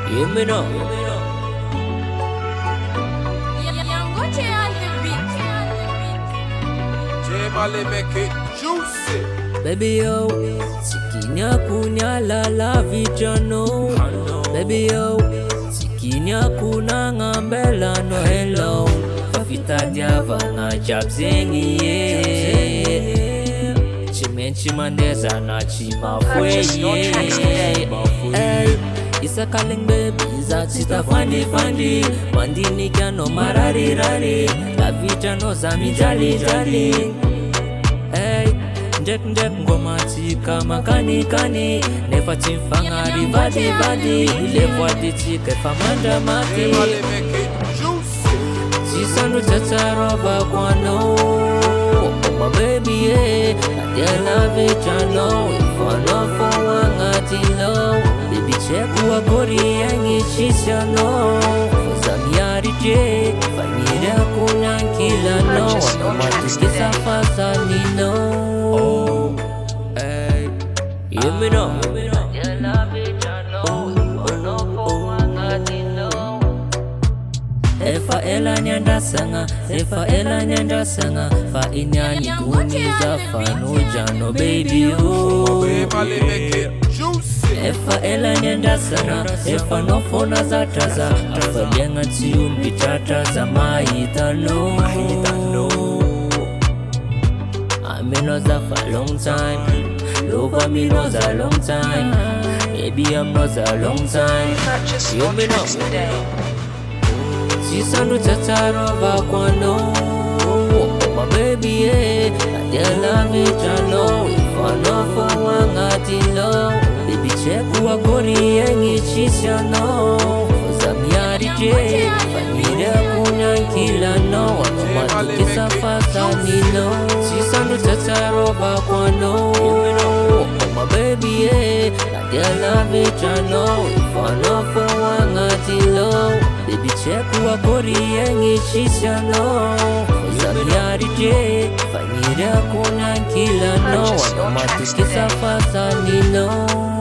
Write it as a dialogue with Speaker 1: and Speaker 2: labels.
Speaker 1: Hear me now.
Speaker 2: J-Mali make it juicy.
Speaker 1: Baby yo, sikinya kunyala la vijano. Baby yo, sikinya kuna ngambela no hello. Fafita diava na chapsengi Chimenchi mandeza na chimafwe Hey, isa calling baby, isa chita fandi fandi Mandini kano marari rari La vijano zami jali jali Hey, njek njek ngoma chika makani kani Nefa chimfanga rivadi vadi Ile vwadi chika famanda mati
Speaker 2: J-Mali make it juicy.
Speaker 1: Sisanu chacharoba kwano Oh my baby yeah I love it I know If I know for one atilo Baby check wa gori yangi chisya no Fazamiari je Famira kunankila no Ano matukisa fasani no Hey You me know I love it I know If I know for one atilo Efa ela nyanda sanga, efa ela nyanda sanga Fa inyani kuniza fanujano baby oh
Speaker 2: J-Mali make it juicy.
Speaker 1: Efa ela nyanda sanga, efa nofona za taza Afa lenga tiumbi tata za mahitano I knows that for a long time Love me knows a long time Maybe I'm not a long time You me know Sisanu chacharoba kwano Oh my baby yeah I love it I know If I know for one atilo Baby check wa gori yangi chisya no Fazamiari je Famira kunankila no Anomatukisa fasani no Sisanu chacharoba kwano Oh my baby yeah I love it I know If I know for one atilo Baby check wa gori yangi chisya no Fazamiari je Famira kunankila no Anomatukisa fasani no